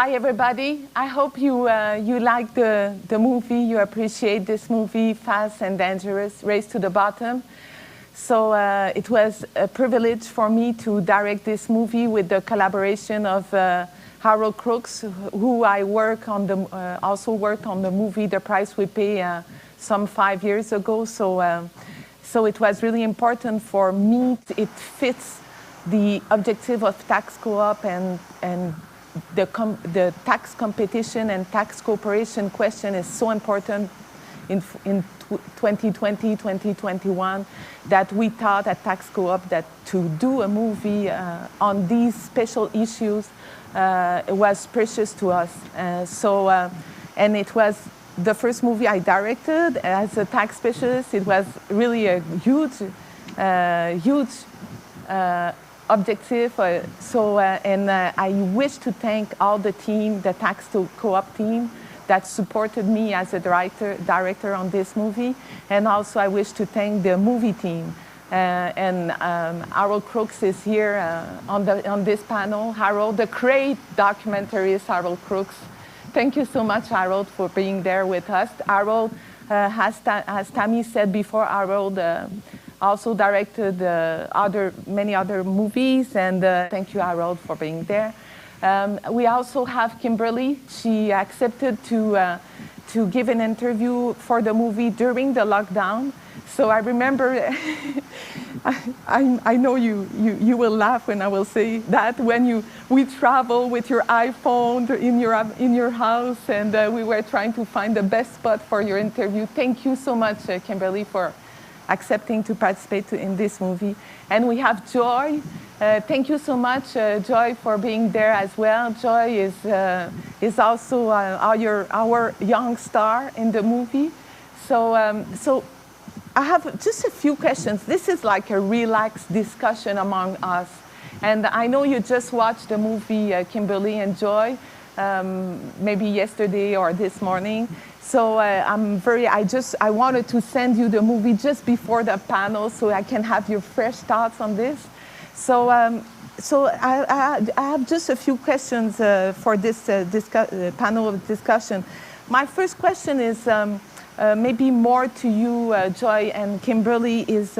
Hi, everybody. I hope you like the movie. You appreciate this movie, Fast and Dangerous, Race to the Bottom. So it was a privilege for me to direct this movie with the collaboration of Harold Crooks, who I also worked on the movie The Price We Pay some 5 years ago. So it was really important for me. It fits the objective of TaxCOOP and the tax competition and tax cooperation question is so important in 2020, 2021, that we thought at TaxCOOP that to do a movie on these special issues it was precious to us. And it was the first movie I directed as a tax specialist. It was really a huge objective. I wish to thank all the team, the TaxCOOP team, that supported me as a director on this movie. And also I wish to thank the movie team. Harold Crooks is here on this panel. Harold, the great documentarist Harold Crooks. Thank you so much, Harold, for being there with us. Harold, as Tammy said before, Harold also directed many other movies, and thank you, Harold, for being there. We also have Kimberly. She accepted to give an interview for the movie during the lockdown. So I remember, I know you will laugh when I will say that, when we travel with your iPhone in your house, and we were trying to find the best spot for your interview. Thank you so much, Kimberly, for accepting to participate in this movie. And we have Joy. Thank you so much, Joy, for being there as well. Joy is also our young star in the movie. So I have just a few questions. This is like a relaxed discussion among us. And I know you just watched the movie, Kimberly and Joy, maybe yesterday or this morning. So I wanted to send you the movie just before the panel so I can have your fresh thoughts on this. So I have just a few questions for this panel of discussion. My first question is maybe more to you, Joy and Kimberly, is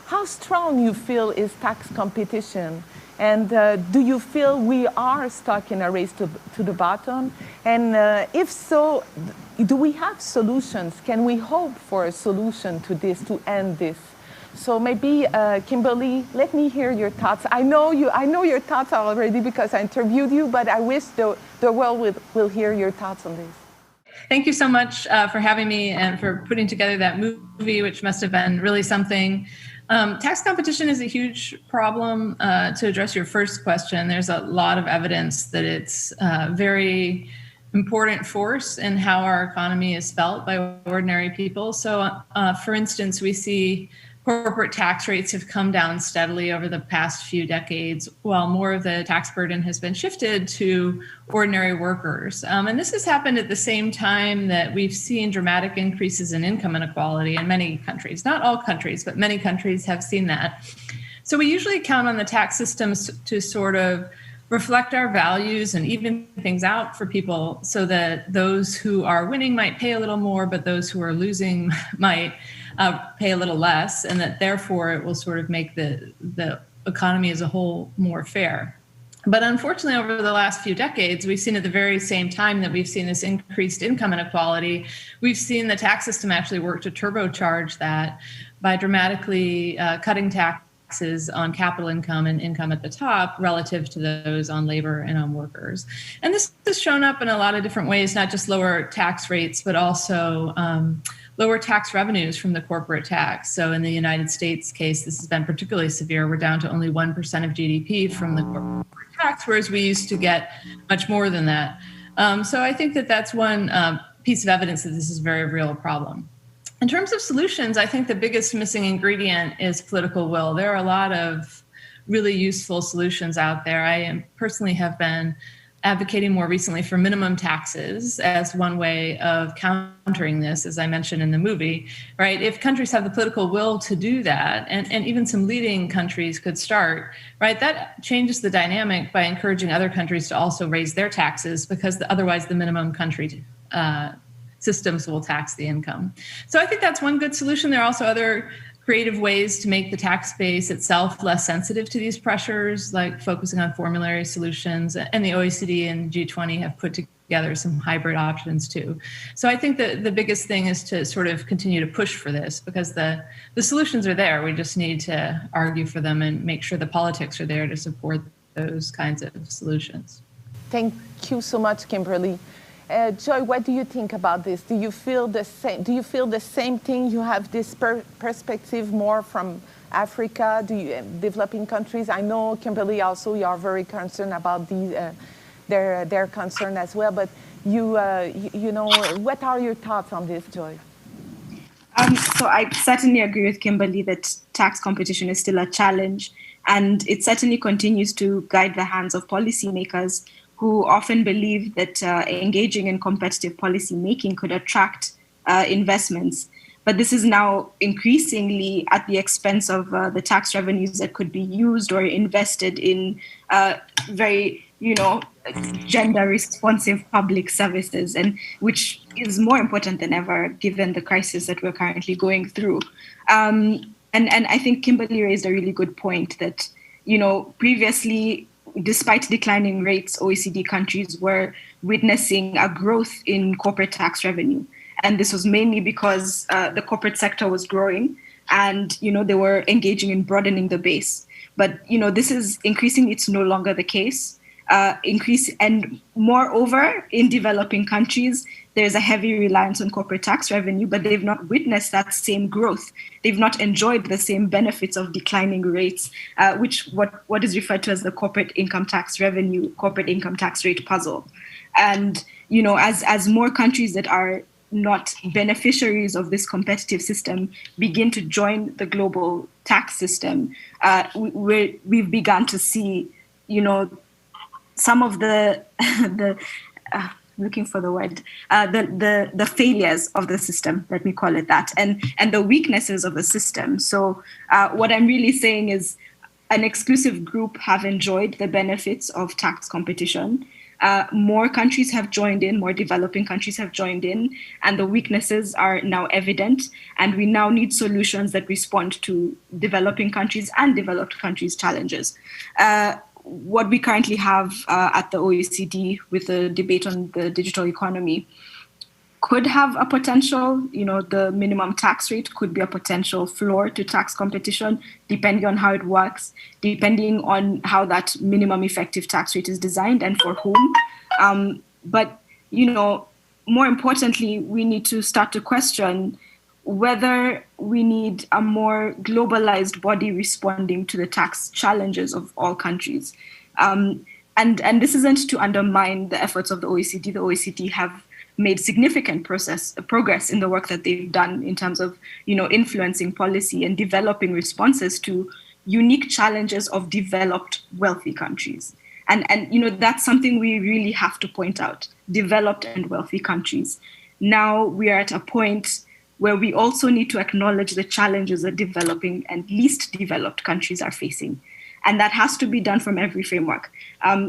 how strong you feel is tax competition? And do you feel we are stuck in a race to the bottom? And if so, do we have solutions? Can we hope for a solution to this, to end this? So maybe, Kimberly, let me hear your thoughts. I know your thoughts already because I interviewed you, but I wish the world will hear your thoughts on this. Thank you so much for having me and for putting together that movie, which must have been really something. Tax competition is a huge problem. To address your first question, there's a lot of evidence that it's a very important force in how our economy is felt by ordinary people. So, for instance, we see corporate tax rates have come down steadily over the past few decades, while more of the tax burden has been shifted to ordinary workers. And this has happened at the same time that we've seen dramatic increases in income inequality in many countries. Not all countries, but many countries have seen that. So we usually count on the tax systems to sort of reflect our values and even things out for people so that those who are winning might pay a little more, but those who are losing might pay a little less, and that therefore it will sort of make the economy as a whole more fair. But unfortunately, over the last few decades, we've seen at the very same time that we've seen this increased income inequality, we've seen the tax system actually work to turbocharge that by dramatically cutting taxes on capital income and income at the top relative to those on labor and on workers. And this has shown up in a lot of different ways, not just lower tax rates, but also lower tax revenues from the corporate tax. So in the United States case, this has been particularly severe. We're down to only 1% of GDP from the corporate tax, whereas we used to get much more than that. So I think that that's one piece of evidence that this is a very real problem. In terms of solutions, I think the biggest missing ingredient is political will. There are a lot of really useful solutions out there. I personally have been advocating more recently for minimum taxes as one way of countering this, as I mentioned in the movie, right? If countries have the political will to do that, and even some leading countries could start, right? That changes the dynamic by encouraging other countries to also raise their taxes, because otherwise the minimum country systems will tax the income. So I think that's one good solution. There are also other creative ways to make the tax base itself less sensitive to these pressures, like focusing on formulary solutions. And the OECD and G20 have put together some hybrid options too. So I think that the biggest thing is to sort of continue to push for this, because the solutions are there. We just need to argue for them and make sure the politics are there to support those kinds of solutions. Thank you so much, Kimberly. Joy, what do you think about this? Do you feel the same? Do you feel the same thing? You have this perspective more from Africa, developing countries. I know, Kimberly, also you are very concerned about their concern as well. But you know, what are your thoughts on this, Joy? So I certainly agree with Kimberly that tax competition is still a challenge, and it certainly continues to guide the hands of policymakers, who often believe that engaging in competitive policy making could attract investments. But this is now increasingly at the expense of the tax revenues that could be used or invested in very, gender responsive public services, and which is more important than ever given the crisis that we're currently going through. And I think Kimberly raised a really good point that, previously, despite declining rates, OECD countries were witnessing a growth in corporate tax revenue. And this was mainly because the corporate sector was growing and, they were engaging in broadening the base. But, this is increasingly, it's no longer the case. And moreover, in developing countries, there's a heavy reliance on corporate tax revenue, but they've not witnessed that same growth. They've not enjoyed the same benefits of declining rates, which what is referred to as the corporate income tax rate puzzle. And, as more countries that are not beneficiaries of this competitive system begin to join the global tax system, we've begun to see, some of the looking for the word, the failures of the system, let me call it that, and the weaknesses of the system. So what I'm really saying is an exclusive group have enjoyed the benefits of tax competition. More countries have joined in, more developing countries have joined in, and the weaknesses are now evident. And we now need solutions that respond to developing countries and developed countries' challenges. What we currently have at the OECD with the debate on the digital economy could have a potential, the minimum tax rate could be a potential floor to tax competition, depending on how it works, depending on how that minimum effective tax rate is designed and for whom. But, more importantly, we need to start to question whether we need a more globalized body responding to the tax challenges of all countries. And this isn't to undermine the efforts of the OECD. The OECD have made significant progress in the work that they've done in terms of, influencing policy and developing responses to unique challenges of developed, wealthy countries. And that's something we really have to point out, developed and wealthy countries. Now we are at a point where we also need to acknowledge the challenges that developing and least developed countries are facing. And that has to be done from every framework.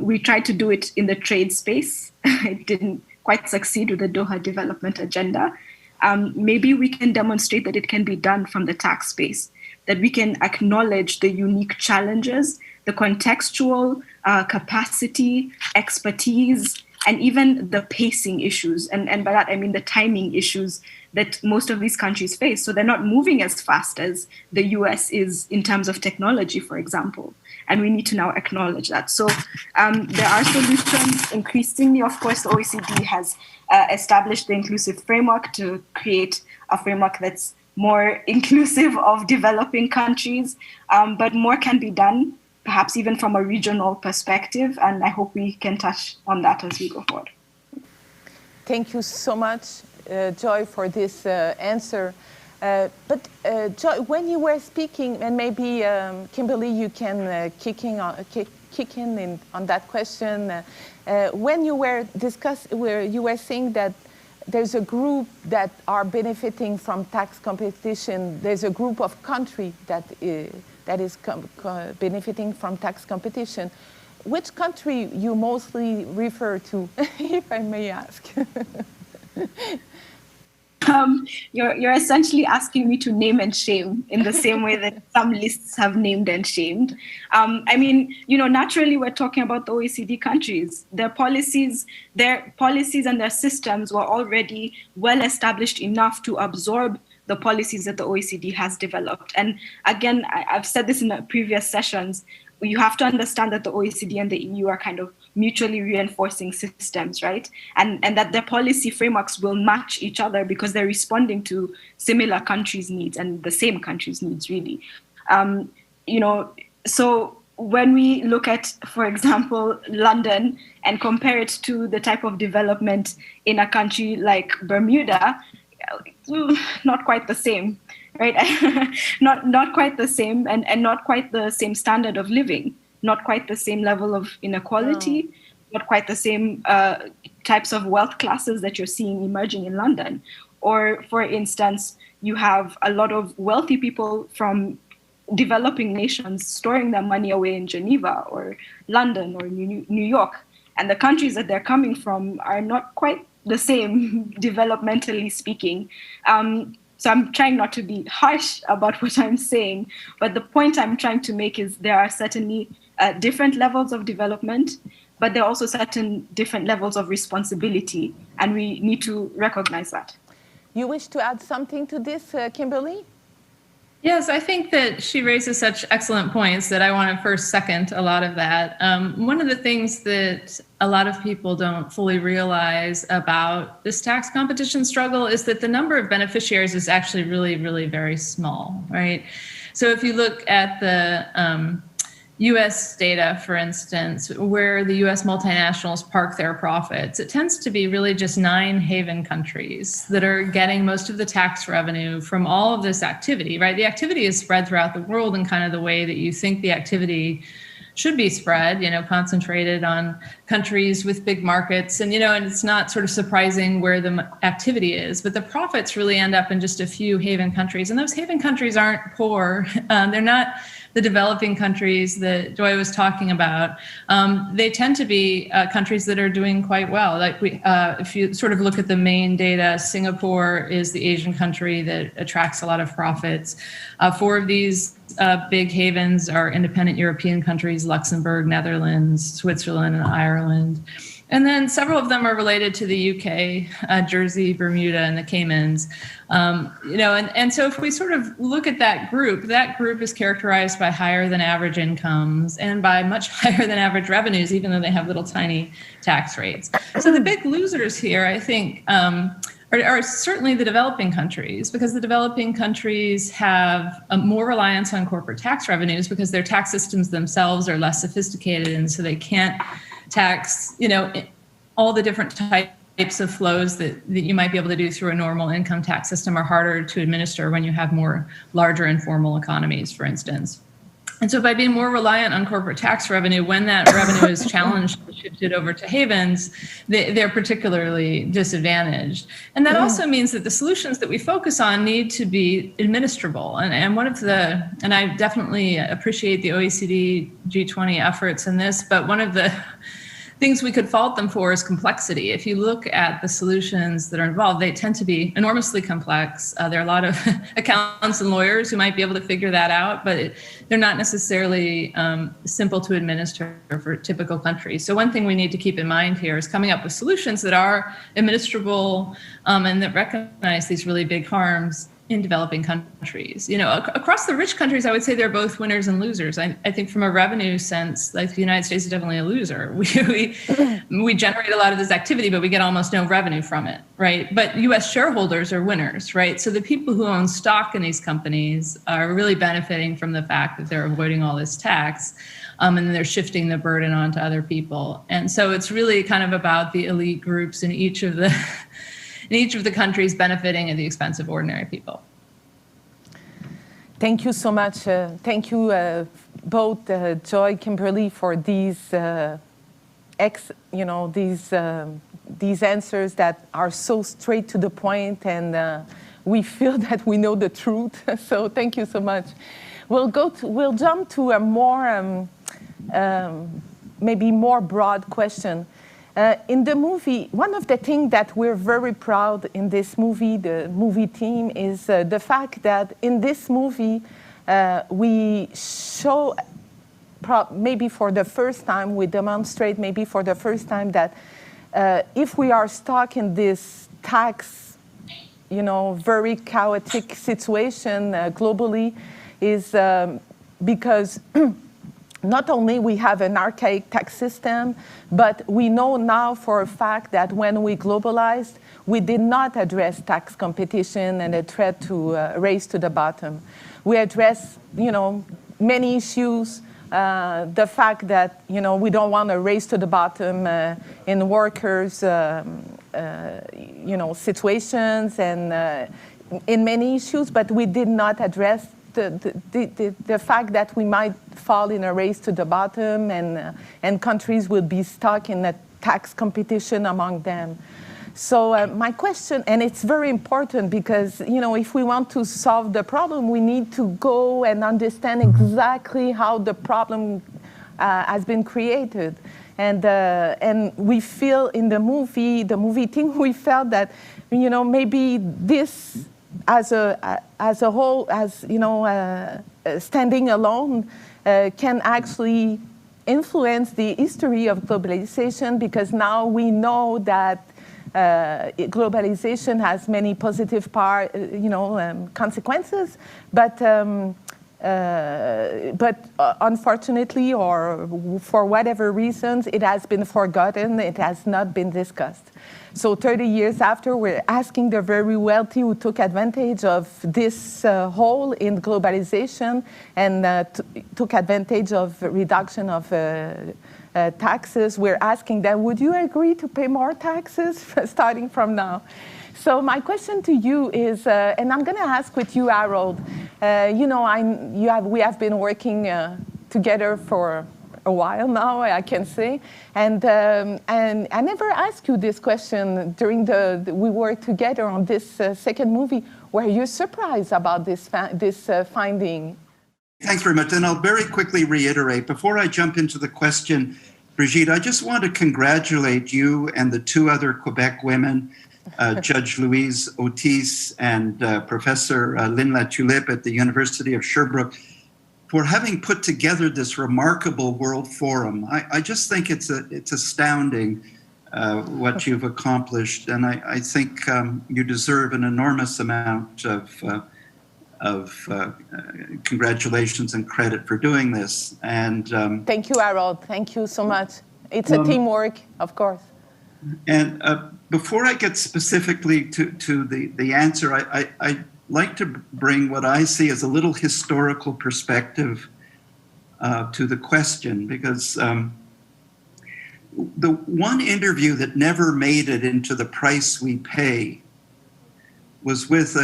We tried to do it in the trade space. It didn't quite succeed with the Doha Development Agenda. Maybe we can demonstrate that it can be done from the tax space, that we can acknowledge the unique challenges, the contextual capacity, expertise, and even the pacing issues. And by that, I mean the timing issues that most of these countries face. So they're not moving as fast as the US is in terms of technology, for example. And we need to now acknowledge that. So there are solutions. Increasingly, of course, the OECD has established the inclusive framework to create a framework that's more inclusive of developing countries. But more can be done, perhaps even from a regional perspective. And I hope we can touch on that as we go forward. Thank you so much, Joy, for this answer. But kick kick in on that question. When you were you were saying that there's a group that are benefiting from tax competition. There's a group of country that is benefiting from tax competition. Which country you mostly refer to, if I may ask? You're essentially asking me to name and shame in the same way that some lists have named and shamed. I mean, naturally we're talking about the OECD countries. Their policies and their systems were already well established enough to absorb the policies that the OECD has developed. And again, I've said this in the previous sessions, you have to understand that the OECD and the EU are kind of mutually reinforcing systems, right? And that their policy frameworks will match each other because they're responding to similar countries' needs and the same countries' needs, really. So when we look at, for example, London and compare it to the type of development in a country like Bermuda, not quite the same. Right, not quite the same, and not quite the same standard of living, not quite the same level of inequality, not quite the same types of wealth classes that you're seeing emerging in London. Or, for instance, you have a lot of wealthy people from developing nations storing their money away in Geneva or London or New York, and the countries that they're coming from are not quite the same, developmentally speaking. So I'm trying not to be harsh about what I'm saying, but the point I'm trying to make is there are certainly different levels of development, but there are also certain different levels of responsibility, and we need to recognize that. You wish to add something to this, Kimberly? Yes, I think that she raises such excellent points that I want to first second a lot of that. One of the things that a lot of people don't fully realize about this tax competition struggle is that the number of beneficiaries is actually really, really very small, right? So if you look at the US data, for instance, where the US multinationals park their profits, it tends to be really just 9 haven countries that are getting most of the tax revenue from all of this activity, right? The activity is spread throughout the world in kind of the way that you think the activity should be spread, concentrated on countries with big markets. And, and it's not sort of surprising where the activity is, but the profits really end up in just a few haven countries. And those haven countries aren't poor. They're not the developing countries that Joy was talking about. They tend to be countries that are doing quite well. Like if you sort of look at the main data, Singapore is the Asian country that attracts a lot of profits. 4 of these big havens are independent European countries: Luxembourg, Netherlands, Switzerland, and Ireland. And then several of them are related to the UK, Jersey, Bermuda, and the Caymans. And so if we sort of look at that group is characterized by higher than average incomes and by much higher than average revenues, even though they have little tiny tax rates. So the big losers here, I think, are certainly the developing countries, because the developing countries have more reliance on corporate tax revenues because their tax systems themselves are less sophisticated, and so they can't tax, all the different types of flows that you might be able to do through a normal income tax system are harder to administer when you have more larger informal economies, for instance. And so by being more reliant on corporate tax revenue, when that revenue is challenged and shifted over to havens, they're particularly disadvantaged. And that also means that the solutions that we focus on need to be administrable. And I definitely appreciate the OECD G20 efforts in this, but one of the things we could fault them for is complexity. If you look at the solutions that are involved, they tend to be enormously complex. There are a lot of accountants and lawyers who might be able to figure that out, but they're not necessarily simple to administer for typical countries. So one thing we need to keep in mind here is coming up with solutions that are administrable and that recognize these really big harms in developing countries. Across the rich countries, I would say they're both winners and losers. I think from a revenue sense, like the United States is definitely a loser. We generate a lot of this activity, but we get almost no revenue from it, right? But US shareholders are winners, right? So the people who own stock in these companies are really benefiting from the fact that they're avoiding all this tax, and they're shifting the burden onto other people. And so it's really kind of about the elite groups in each of the countries benefiting at the expense of ordinary people. Thank you so much. Thank you both Joy, Kimberly, for these these answers that are so straight to the point, and we feel that we know the truth. So thank you so much. We'll jump to a more maybe more broad question. In the movie, one of the things that we're very proud in this movie, the movie team, is the fact that in this movie we show, maybe for the first time, we demonstrate maybe for the first time that if we are stuck in this tax, very chaotic situation globally, is because not only we have an archaic tax system, but we know now for a fact that when we globalized, we did not address tax competition and a threat to race to the bottom. We addressed, many issues. The fact that, we don't want to race to the bottom in workers, situations and in many issues, but we did not address the fact that we might fall in a race to the bottom and countries will be stuck in a tax competition among them. So my question, and it's very important because, if we want to solve the problem, we need to go and understand exactly how the problem has been created. And we feel in the movie thing, we felt that, maybe this as a whole, standing alone, can actually influence the history of globalization, because now we know that globalization has many positive consequences, but unfortunately, or for whatever reasons, it has been forgotten. It has not been discussed. So 30 years after, we're asking the very wealthy who took advantage of this hole in globalization and took advantage of reduction of taxes. We're asking them, would you agree to pay more taxes starting from now? So my question to you is, and I'm going to ask with you, Harold. We have been working together for a while now, I can say, and I never asked you this question during we worked together on this second movie. Were you surprised about this finding? Thanks very much. And I'll very quickly reiterate, before I jump into the question, Brigitte, I just want to congratulate you and the two other Quebec women, Judge Louise Otis and Professor Lynn Latulippe at the University of Sherbrooke, for having put together this remarkable World Forum. I just think it's astounding what you've accomplished, and I think you deserve an enormous amount of congratulations and credit for doing this. And thank you, Harold. Thank you so much. It's a teamwork, of course. And before I get specifically to the answer, I'd like to bring what I see as a little historical perspective to the question, because the one interview that never made it into The Price We Pay was with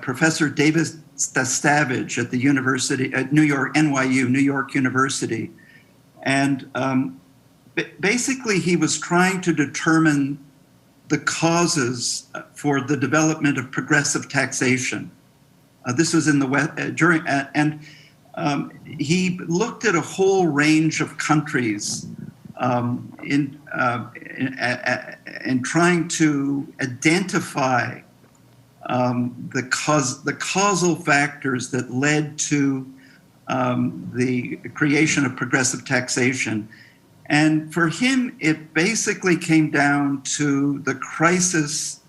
Professor David Stavage at the University at NYU, New York University. And basically he was trying to determine the causes for the development of progressive taxation. This was in the West, he looked at a whole range of countries in trying to identify the causal factors that led to the creation of progressive taxation. And for him, it basically came down to the crisis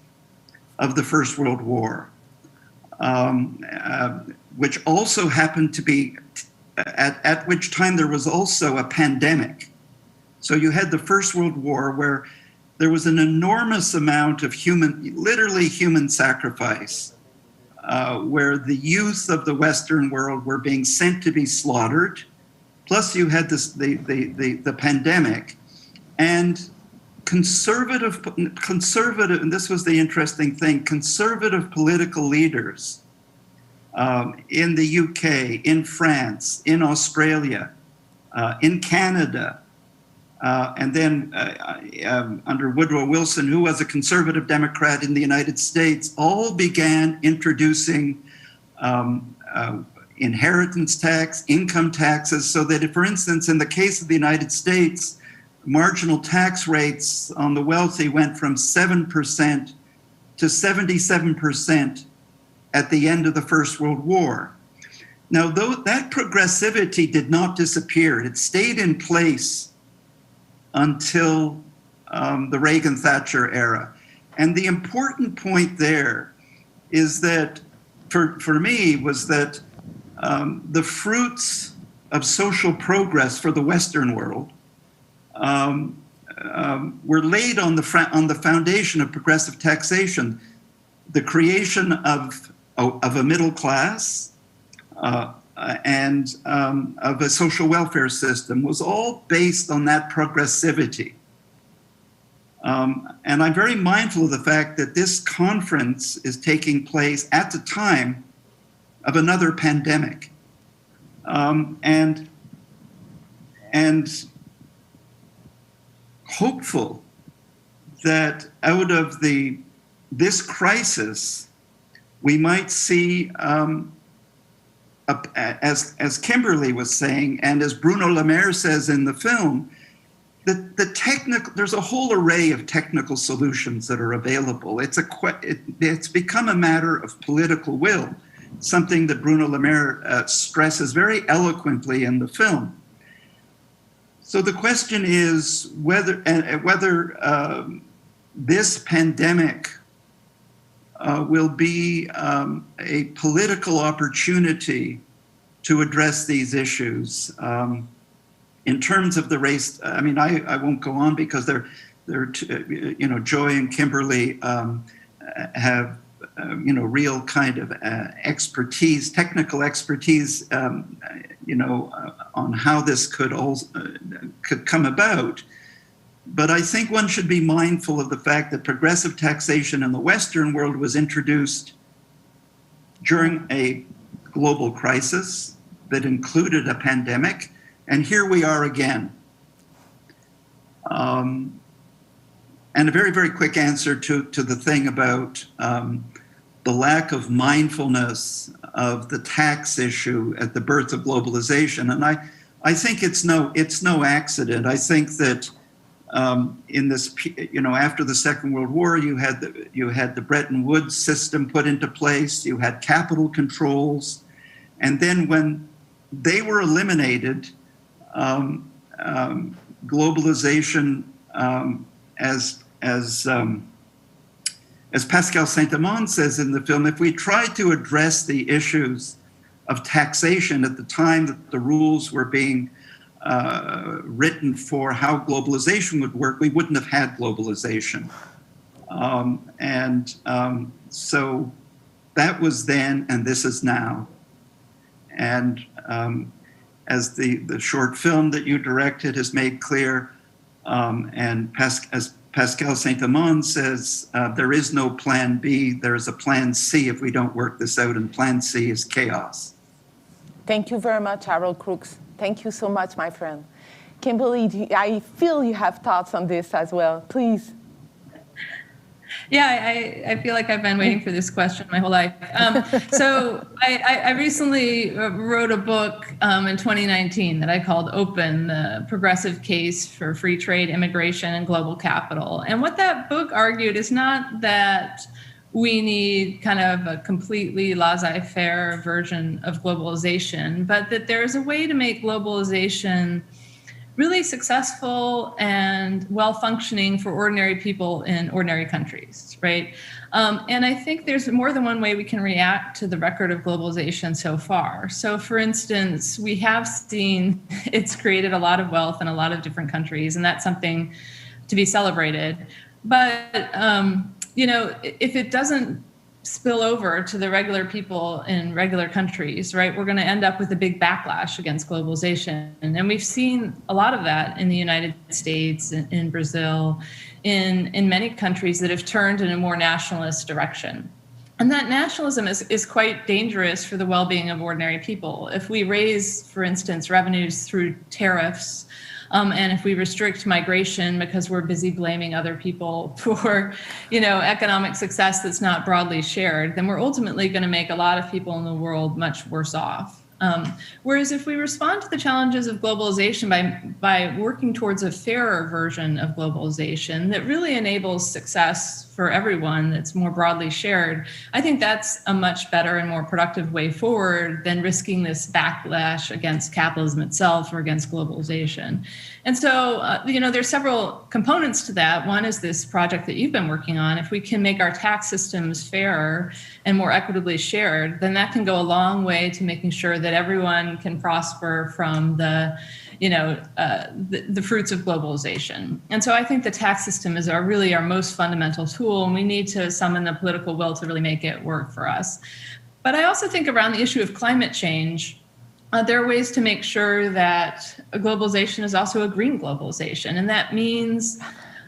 of the First World War, which also happened to be, at which time there was also a pandemic. So you had the First World War, where there was an enormous amount of literally human sacrifice, where the youth of the Western world were being sent to be slaughtered. Plus you had the pandemic, and conservative, and this was the interesting thing, conservative political leaders in the UK, in France, in Australia, in Canada, and then under Woodrow Wilson, who was a conservative Democrat in the United States, all began introducing inheritance tax, income taxes, so that, if, for instance, in the case of the United States, marginal tax rates on the wealthy went from 7% to 77% at the end of the First World War. Now, though that progressivity did not disappear, it stayed in place until the Reagan-Thatcher era. And the important point there is that, for me, was that the fruits of social progress for the Western world were laid on the foundation of progressive taxation. The creation of a middle class and of a social welfare system was all based on that progressivity. And I'm very mindful of the fact that this conference is taking place at the time of another pandemic. And hopeful that out of this crisis, we might see, as Kimberly was saying, and as Bruno Le Maire says in the film, there's a whole array of technical solutions that are available. It's become a matter of political will, something that Bruno Le Maire stresses very eloquently in the film. So the question is whether this pandemic will be a political opportunity to address these issues. In terms of the race, I mean, I won't go on because Joy and Kimberly have real kind of expertise, technical expertise, on how this could come about. But I think one should be mindful of the fact that progressive taxation in the Western world was introduced during a global crisis that included a pandemic, and here we are again. And a very, very quick answer to the thing about the lack of mindfulness of the tax issue at the birth of globalization. And I think it's no accident. I think that in this, after the Second World War, you had the Bretton Woods system put into place. You had capital controls, and then when they were eliminated, globalization, as Pascal Saint-Amand says in the film, if we tried to address the issues of taxation at the time that the rules were being written for how globalization would work, we wouldn't have had globalization. So that was then, and this is now. And as the short film that you directed has made clear, and as Pascal Saint-Amand says, there is no plan B, there is a plan C if we don't work this out, and plan C is chaos. Thank you very much, Harold Crooks. Thank you so much, my friend. Kimberly, I feel you have thoughts on this as well. Please. Yeah, I feel like I've been waiting for this question my whole life. So I recently wrote a book in 2019 that I called Open, the Progressive Case for Free Trade, Immigration, and Global Capital. And what that book argued is not that we need kind of a completely laissez-faire version of globalization, but that there is a way to make globalization really successful and well-functioning for ordinary people in ordinary countries, right? And I think there's more than one way we can react to the record of globalization so far. So for instance, we have seen it's created a lot of wealth in a lot of different countries, and that's something to be celebrated. But, if it doesn't spill over to the regular people in regular countries, right, we're going to end up with a big backlash against globalization. And we've seen a lot of that in the United States, in Brazil, in many countries that have turned in a more nationalist direction. And that nationalism is quite dangerous for the well-being of ordinary people. If we raise, for instance, revenues through tariffs, and if we restrict migration because we're busy blaming other people for, economic success that's not broadly shared, then we're ultimately going to make a lot of people in the world much worse off. Whereas if we respond to the challenges of globalization by working towards a fairer version of globalization that really enables success for everyone that's more broadly shared, I think that's a much better and more productive way forward than risking this backlash against capitalism itself or against globalization. And so, there's several components to that. One is this project that you've been working on. If we can make our tax systems fairer and more equitably shared, then that can go a long way to making sure that everyone can prosper from the fruits of globalization. And so I think the tax system is really our most fundamental tool, and we need to summon the political will to really make it work for us. But I also think around the issue of climate change, there are ways to make sure that globalization is also a green globalization, and that means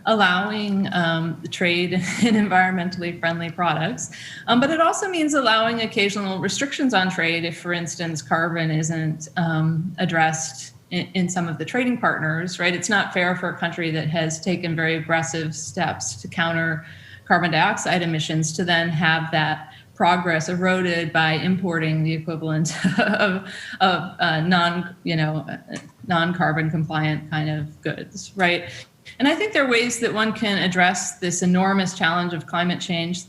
allowing the trade in environmentally friendly products. But it also means allowing occasional restrictions on trade if, for instance, carbon isn't addressed in some of the trading partners, right? It's not fair for a country that has taken very aggressive steps to counter carbon dioxide emissions to then have that progress eroded by importing the equivalent of non-carbon compliant kind of goods, right? And I think there are ways that one can address this enormous challenge of climate change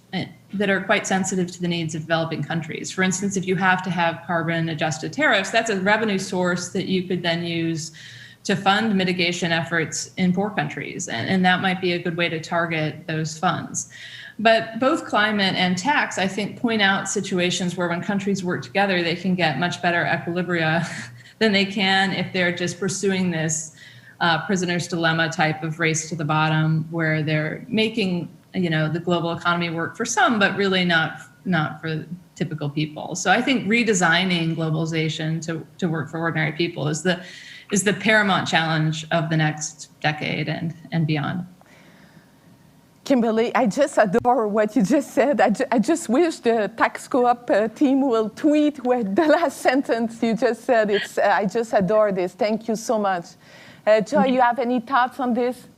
that are quite sensitive to the needs of developing countries. For instance, if you have to have carbon adjusted tariffs, that's a revenue source that you could then use to fund mitigation efforts in poor countries. And that might be a good way to target those funds. But both climate and tax, I think, point out situations where when countries work together, they can get much better equilibria than they can if they're just pursuing this prisoner's dilemma type of race to the bottom, where they're making the global economy work for some, but really not for typical people. So I think redesigning globalization to work for ordinary people is the paramount challenge of the next decade and beyond. Kimberly, I just adore what you just said. I just wish the TaxCOOP team will tweet with the last sentence you just said. I just adore this. Thank you so much. Joy, you have any thoughts on this?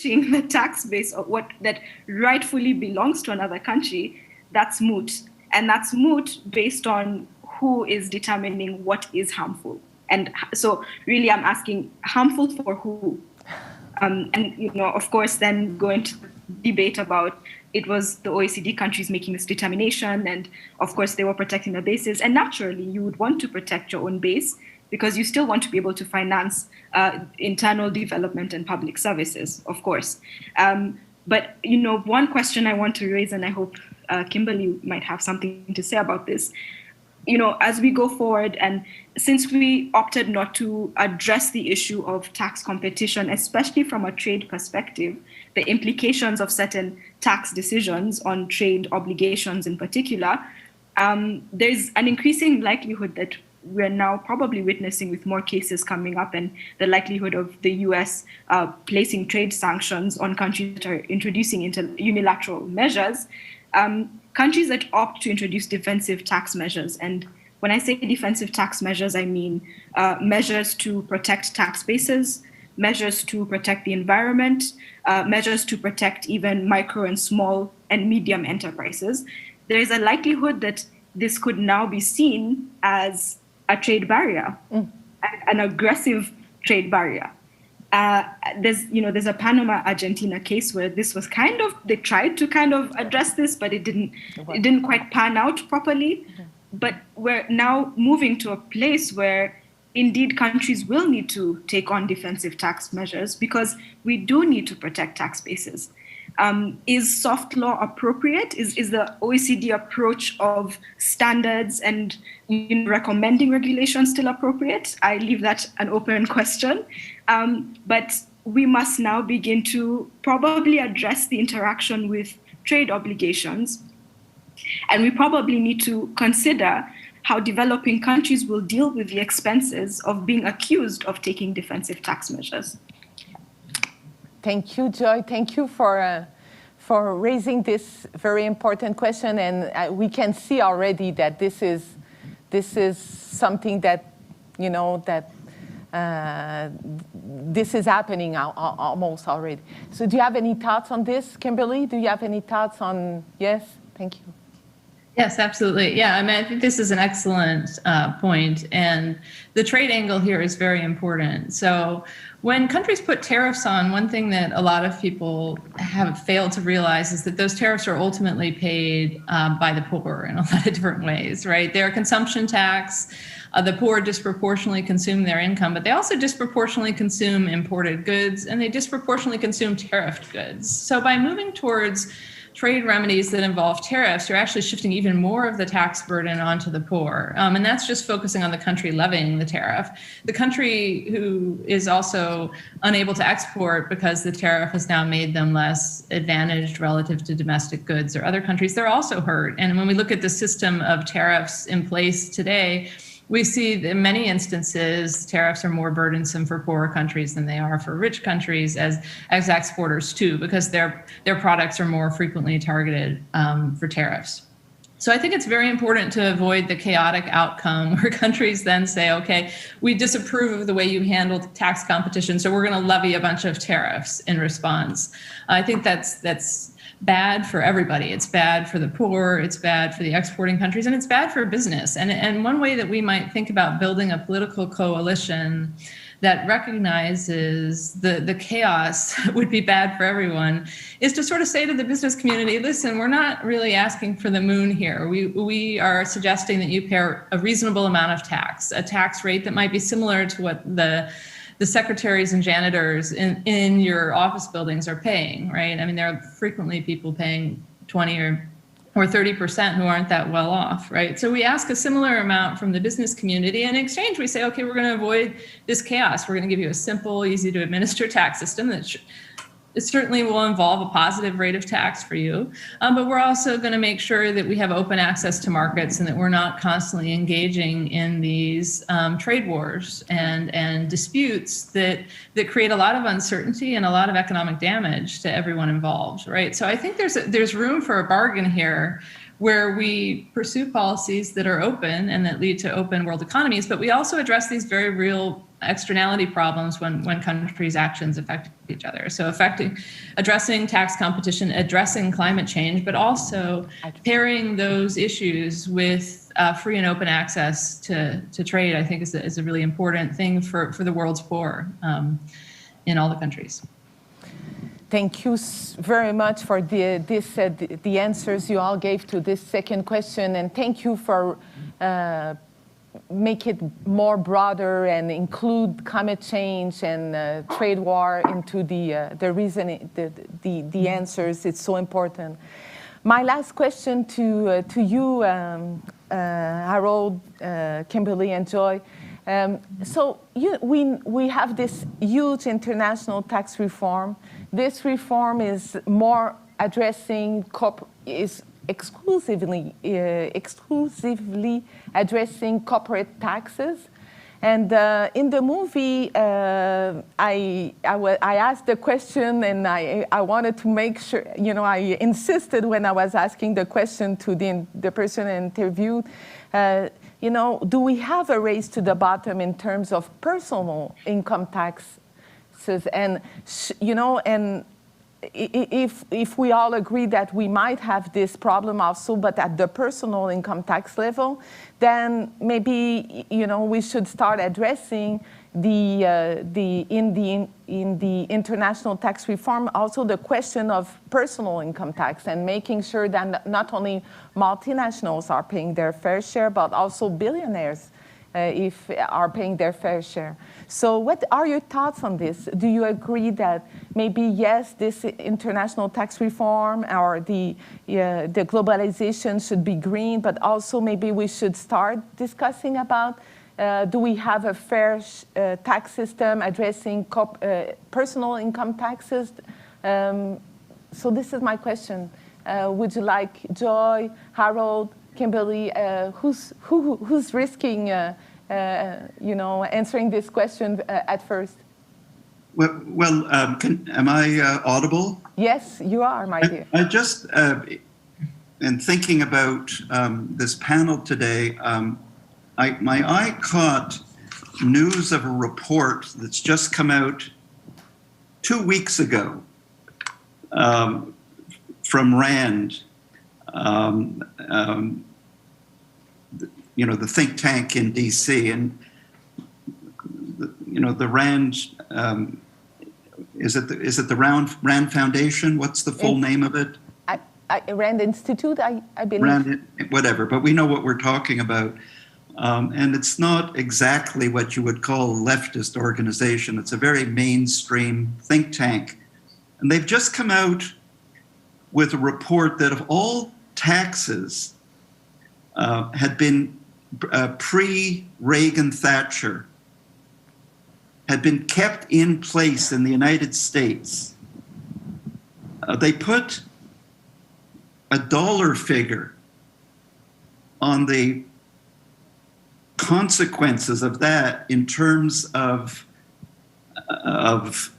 The tax base of what that rightfully belongs to another country, that's moot. And that's moot based on who is determining what is harmful. And so really I'm asking, harmful for who? And, of course, then going to debate about it was the OECD countries making this determination. And of course, they were protecting their bases. And naturally, you would want to protect your own base because you still want to be able to finance internal development and public services, of course. But, one question I want to raise, and I hope Kimberly might have something to say about this, as we go forward, and since we opted not to address the issue of tax competition, especially from a trade perspective, the implications of certain tax decisions on trade obligations in particular, there's an increasing likelihood that we're now probably witnessing with more cases coming up, and the likelihood of the US placing trade sanctions on countries that are introducing unilateral measures. Countries that opt to introduce defensive tax measures. And when I say defensive tax measures, I mean measures to protect tax bases, measures to protect the environment, measures to protect even micro and small and medium enterprises. There is a likelihood that this could now be seen as a trade barrier, an aggressive trade barrier. There's a Panama-Argentina case where this was they tried to address this, but it didn't quite pan out properly. But we're now moving to a place where indeed countries will need to take on defensive tax measures because we do need to protect tax bases. Is soft law appropriate? Is the OECD approach of standards and recommending regulations still appropriate? I leave that an open question. But we must now begin to probably address the interaction with trade obligations. And we probably need to consider how developing countries will deal with the expenses of being accused of taking defensive tax measures. Thank you, Joy. Thank you for for raising this very important question. And we can see already that this is something that, this is happening almost already. So do you have any thoughts on this, Kimberly? Do you have any thoughts on, yes? Thank you. Yes, absolutely. Yeah, I mean, I think this is an excellent point, and the trade angle here is very important. So when countries put tariffs on, one thing that a lot of people have failed to realize is that those tariffs are ultimately paid by the poor in a lot of different ways, right? They're a consumption tax. The poor disproportionately consume their income, but they also disproportionately consume imported goods, and they disproportionately consume tariffed goods. So by moving towards trade remedies that involve tariffs, you're actually shifting even more of the tax burden onto the poor. And that's just focusing on the country levying the tariff. The country who is also unable to export because the tariff has now made them less advantaged relative to domestic goods or other countries, they're also hurt. And when we look at the system of tariffs in place today, we see that in many instances, tariffs are more burdensome for poorer countries than they are for rich countries as exporters too, because their products are more frequently targeted for tariffs. So I think it's very important to avoid the chaotic outcome where countries then say, okay, we disapprove of the way you handled tax competition, so we're going to levy a bunch of tariffs in response. I think that's bad for everybody. It's bad for the poor, it's bad for the exporting countries, and it's bad for business. And one way that we might think about building a political coalition that recognizes the chaos would be bad for everyone is to sort of say to the business community, listen, we're not really asking for the moon here. We are suggesting that you pay a reasonable amount of tax, a tax rate that might be similar to what the secretaries and janitors in your office buildings are paying, right? I mean, there are frequently people paying 20 or 30% who aren't that well off, right? So we ask a similar amount from the business community. And in exchange, we say, okay, we're going to avoid this chaos. We're going to give you a simple, easy to administer tax system that it certainly will involve a positive rate of tax for you. But we're also going to make sure that we have open access to markets and that we're not constantly engaging in these trade wars and disputes that create a lot of uncertainty and a lot of economic damage to everyone involved, right? So I think there's room for a bargain here where we pursue policies that are open and that lead to open world economies, but we also address these very real externality problems when countries' actions affect each other. So addressing tax competition, addressing climate change, but also pairing those issues with free and open access to trade, I think is a really important thing for the world's poor in all the countries. Thank you very much for the answers you all gave to this second question, and thank you for make it more broader and include climate change and trade war into the reason, the answers. It's so important. My last question to you, Harold, Kimberly, and Joy. So we have this huge international tax reform. This reform is more addressing is exclusively addressing corporate taxes. And in the movie, I asked the question, and I wanted to make sure, I insisted when I was asking the question to the person interviewed, do we have a race to the bottom in terms of personal income taxes? And, and if we all agree that we might have this problem also, but at the personal income tax level, then maybe we should start addressing in the international tax reform also the question of personal income tax and making sure that not only multinationals are paying their fair share, but also billionaires are paying their fair share. So what are your thoughts on this? Do you agree that maybe, yes, this international tax reform or the globalization should be green, but also maybe we should start discussing about do we have a fair tax system addressing personal income taxes? So this is my question. Would you like Joy, Harold, Kimberly, who's risking, answering this question at first? Am I audible? Yes, you are, my dear. I just, in thinking about this panel today, my eye caught news of a report that's just come out 2 weeks ago from RAND, the think tank in DC, and the RAND. Is it the RAND Foundation? What's the full name of it? RAND Institute, I believe. RAND, whatever, but we know what we're talking about. And it's not exactly what you would call a leftist organization. It's a very mainstream think tank. And they've just come out with a report that of all taxes had been pre-Reagan Thatcher, had been kept in place in the United States, they put a dollar figure on the consequences of that in terms of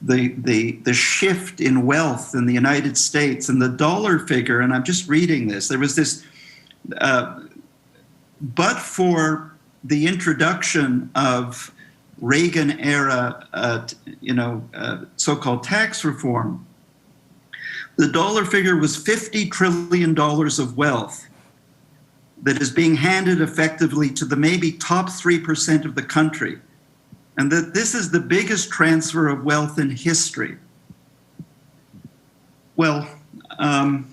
the shift in wealth in the United States. And the dollar figure, and I'm just reading this, there was this, but for the introduction of Reagan-era, so-called tax reform, the dollar figure was $50 trillion of wealth that is being handed effectively to the maybe top 3% of the country, and that this is the biggest transfer of wealth in history. Well, I'm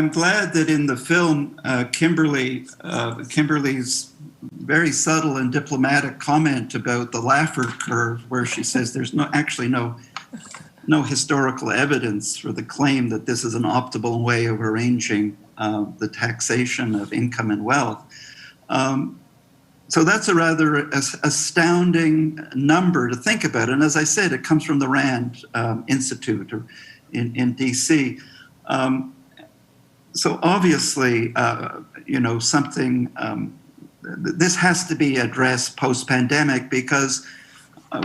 glad that in the film, Kimberly's very subtle and diplomatic comment about the Laffer curve, where she says there's no historical evidence for the claim that this is an optimal way of arranging the taxation of income and wealth. So that's a rather astounding number to think about. And as I said, it comes from the RAND Institute in DC. So obviously, something, this has to be addressed post-pandemic, because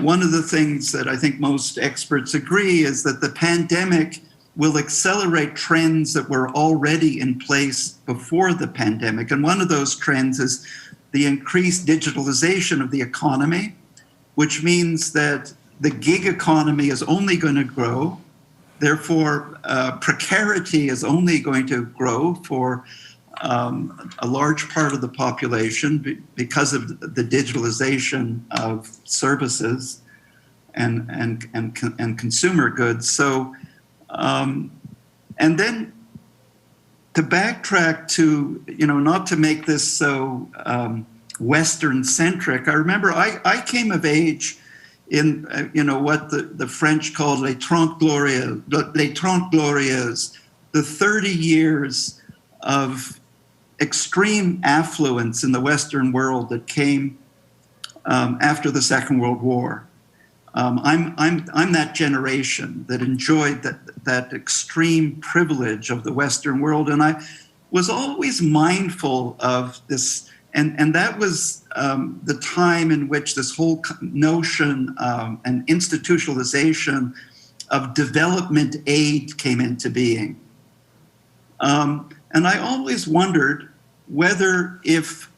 one of the things that I think most experts agree is that the pandemic will accelerate trends that were already in place before the pandemic. And one of those trends is the increased digitalization of the economy, which means that the gig economy is only going to grow. Therefore, precarity is only going to grow for a large part of the population because of the digitalization of services and consumer goods. So, and then to backtrack to, not to make this so Western-centric, I remember I came of age in, what the French called les 30 glorieuses, the 30 years of extreme affluence in the Western world that came after the Second World War. I'm that generation that enjoyed that extreme privilege of the Western world, and I was always mindful of this, and that was the time in which this whole notion and institutionalization of development aid came into being. And I always wondered whether if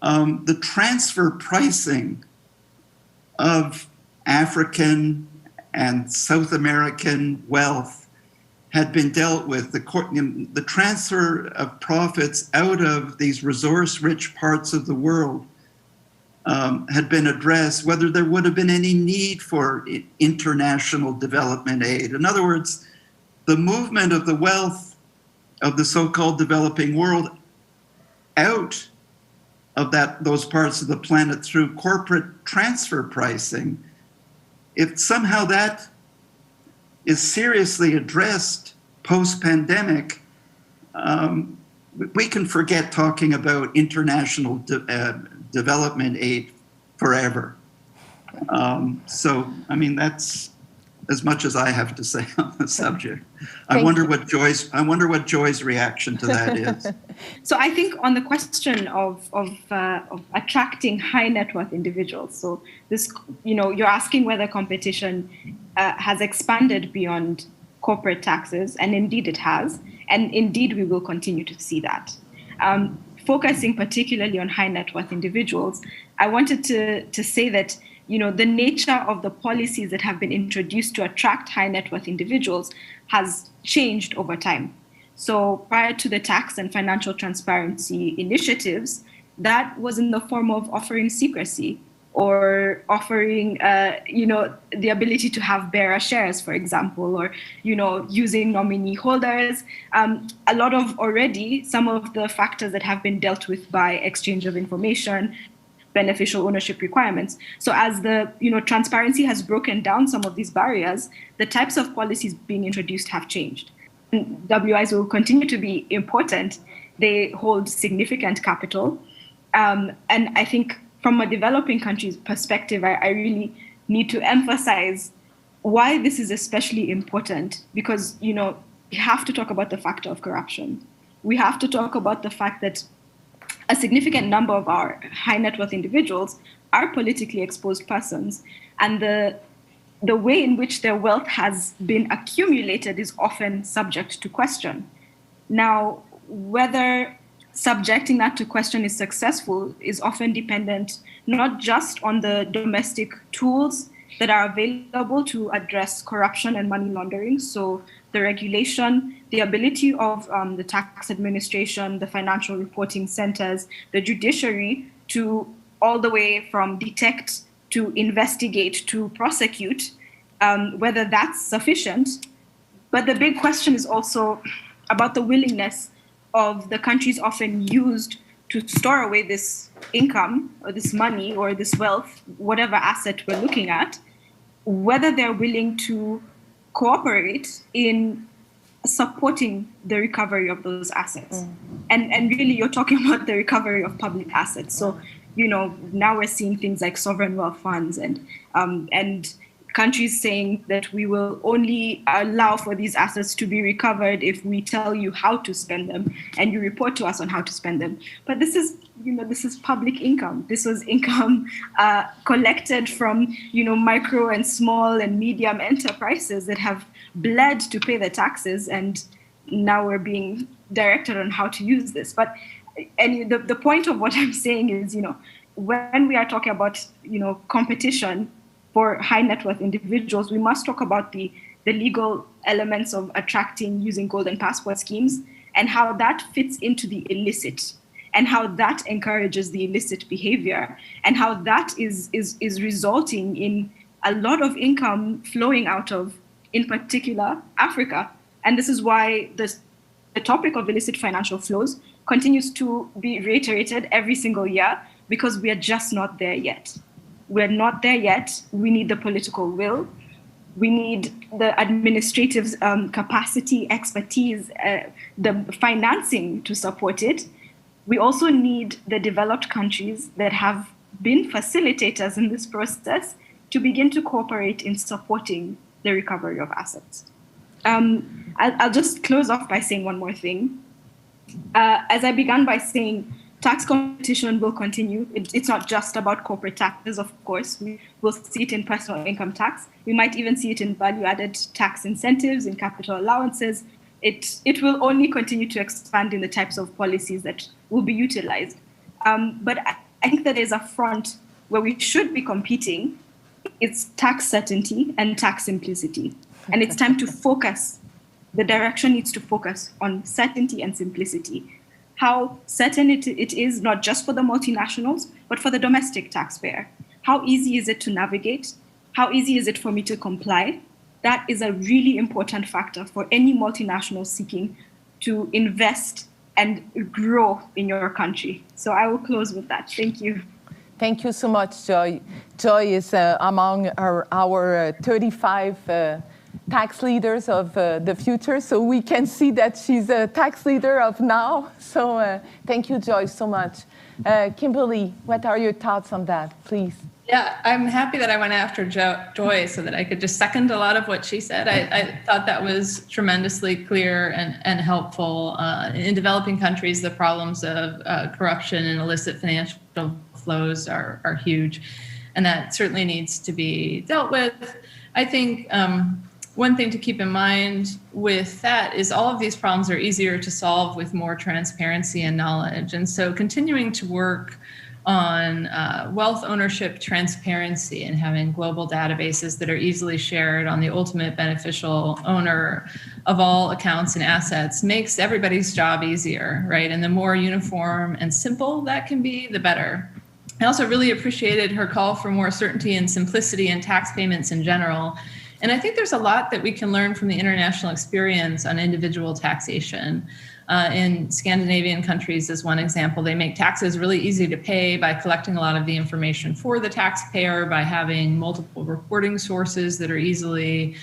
the transfer pricing of African and South American wealth had been dealt with, the transfer of profits out of these resource-rich parts of the world had been addressed, whether there would have been any need for international development aid. In other words, the movement of the wealth of the so-called developing world out of those parts of the planet through corporate transfer pricing, if somehow that is seriously addressed post-pandemic, we can forget talking about international development aid forever. So, I mean, that's as much as I have to say on the subject. I wonder what Joy's reaction to that is. So I think on the question of attracting high net worth individuals, so this, you're asking whether competition has expanded beyond corporate taxes, and indeed it has, and indeed we will continue to see that. Focusing particularly on high net worth individuals, I wanted to say that the nature of the policies that have been introduced to attract high net worth individuals has changed over time. So prior to the tax and financial transparency initiatives, that was in the form of offering secrecy or offering, the ability to have bearer shares, for example, or, using nominee holders. A lot of already some of the factors that have been dealt with by exchange of information, beneficial ownership requirements. So as the transparency has broken down some of these barriers, the types of policies being introduced have changed. And WIs will continue to be important. They hold significant capital. And I think from a developing country's perspective, I really need to emphasize why this is especially important, because we have to talk about the factor of corruption. We have to talk about the fact that a significant number of our high net worth individuals are politically exposed persons, and the way in which their wealth has been accumulated is often subject to question. Now, whether subjecting that to question is successful is often dependent not just on the domestic tools that are available to address corruption and money laundering, so the regulation, the ability of the tax administration, the financial reporting centers, the judiciary, to all the way from detect to investigate to prosecute, whether that's sufficient. But the big question is also about the willingness of the countries often used to store away this income or this money or this wealth, whatever asset we're looking at, whether they're willing to cooperate in supporting the recovery of those assets. And really, you're talking about the recovery of public assets. So, now we're seeing things like sovereign wealth funds and countries saying that we will only allow for these assets to be recovered if we tell you how to spend them and you report to us on how to spend them. But this is public income. This was income collected from, micro and small and medium enterprises that have bled to pay the taxes, and now we're being directed on how to use this. But the point of what I'm saying is, when we are talking about, competition for high net worth individuals, we must talk about the legal elements of attracting using golden passport schemes and how that fits into the illicit, and how that encourages the illicit behavior, and how that is resulting in a lot of income flowing out of, in particular, Africa. And this is why the topic of illicit financial flows continues to be reiterated every single year, because we are just not there yet. We're not there yet. We need the political will. We need the administrative capacity, expertise, the financing to support it. We also need the developed countries that have been facilitators in this process to begin to cooperate in supporting the recovery of assets. I'll just close off by saying one more thing. As I began by saying, tax competition will continue. It's not just about corporate taxes, of course. We will see it in personal income tax. We might even see it in value-added tax incentives, in capital allowances. It will only continue to expand in the types of policies that will be utilized. But I think that there's a front where we should be competing. It's tax certainty and tax simplicity. And it's time to focus. The direction needs to focus on certainty and simplicity. How certain it is, not just for the multinationals, but for the domestic taxpayer. How easy is it to navigate? How easy is it for me to comply? That is a really important factor for any multinational seeking to invest and grow in your country. So I will close with that. Thank you. Thank you so much, Joy. Joy is among our 35 tax leaders of the future, so we can see that she's a tax leader of now. So thank you, Joy, so much. Kimberly, what are your thoughts on that, please? Yeah, I'm happy that I went after Joy so that I could just second a lot of what she said. I thought that was tremendously clear and helpful. In developing countries, the problems of corruption and illicit financial flows are huge, and that certainly needs to be dealt with. I think one thing to keep in mind with that is all of these problems are easier to solve with more transparency and knowledge. And so continuing to work on wealth ownership transparency and having global databases that are easily shared on the ultimate beneficial owner of all accounts and assets makes everybody's job easier, right? And the more uniform and simple that can be, the better. I also really appreciated her call for more certainty and simplicity in tax payments in general. And I think there's a lot that we can learn from the international experience on individual taxation. In Scandinavian countries, as one example, they make taxes really easy to pay by collecting a lot of the information for the taxpayer, by having multiple reporting sources that are easily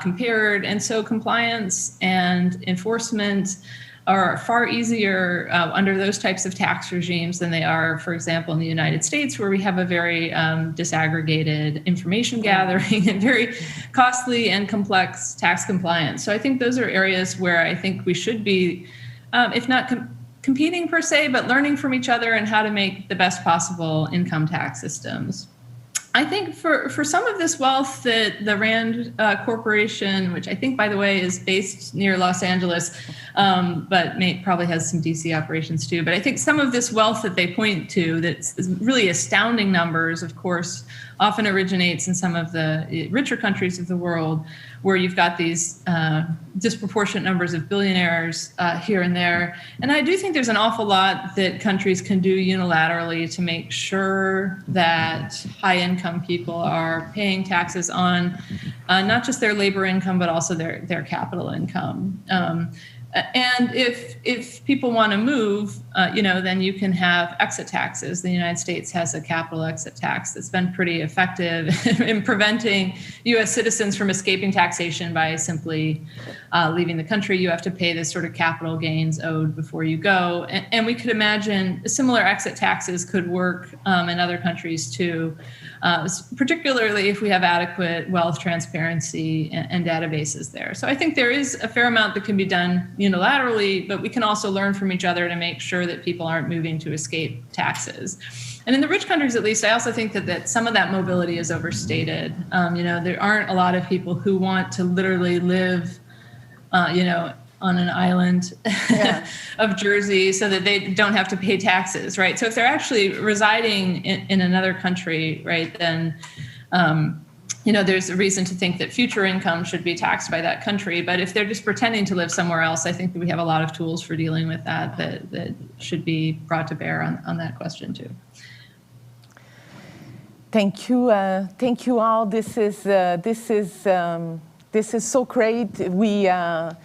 compared. And so compliance and enforcement are far easier under those types of tax regimes than they are, for example, in the United States, where we have a very disaggregated information gathering and very costly and complex tax compliance. So I think those are areas where I think we should be, if not competing per se, but learning from each other and how to make the best possible income tax systems. I think for some of this wealth that the Rand Corporation, which I think, by the way, is based near Los Angeles, but probably has some DC operations too. But I think some of this wealth that they point to that's really astounding numbers, of course, often originates in some of the richer countries of the world, where you've got these disproportionate numbers of billionaires here and there. And I do think there's an awful lot that countries can do unilaterally to make sure that high-income people are paying taxes on not just their labor income, but also their capital income. And if people want to move, then you can have exit taxes. The United States has a capital exit tax that's been pretty effective in preventing U.S. citizens from escaping taxation by simply leaving the country. You have to pay this sort of capital gains owed before you go. And we could imagine similar exit taxes could work in other countries too, particularly if we have adequate wealth transparency and databases there. So I think there is a fair amount that can be done unilaterally, but we can also learn from each other to make sure that people aren't moving to escape taxes. And in the rich countries, at least, I also think that some of that mobility is overstated. There aren't a lot of people who want to literally live, on an island of Jersey so that they don't have to pay taxes, right? So if they're actually residing in another country, right, then there's a reason to think that future income should be taxed by that country. But if they're just pretending to live somewhere else, I think that we have a lot of tools for dealing with that should be brought to bear on that question too. Thank you all. This is so great. To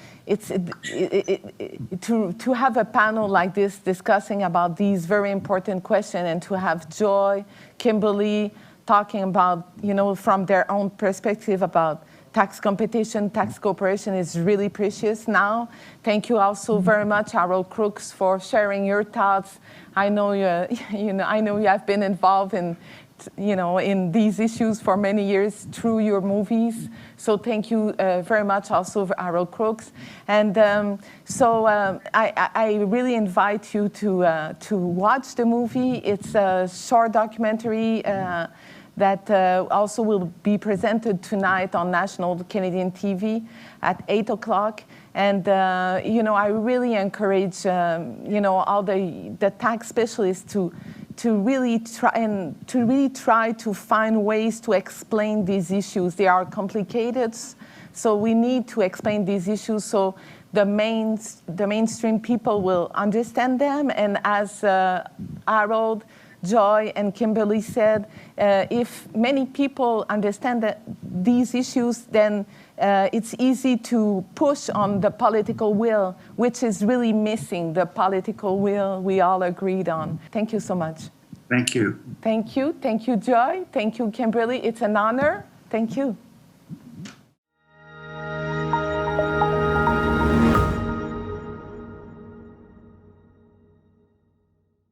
have a panel like this discussing about these very important questions, and to have Joy, Kimberly talking about, from their own perspective about tax competition, tax cooperation is really precious now. Thank you also very much, Harold Crooks, for sharing your thoughts. I know you have been involved in these issues for many years through your movies. So thank you very much also, Harold Crooks. And I really invite you to watch the movie. It's a short documentary that also will be presented tonight on National Canadian TV at 8 o'clock. And, I really encourage, all the tax specialists to really try to find ways to explain these issues. They are complicated, so we need to explain these issues so the mainstream people will understand them. And as Harold, Joy, and Kimberly said, if many people understand these issues, then it's easy to push on the political will, which is really missing, the political will we all agreed on. Thank you so much. Thank you. Thank you. Thank you, Joy. Thank you, Kimberly. It's an honor. Thank you.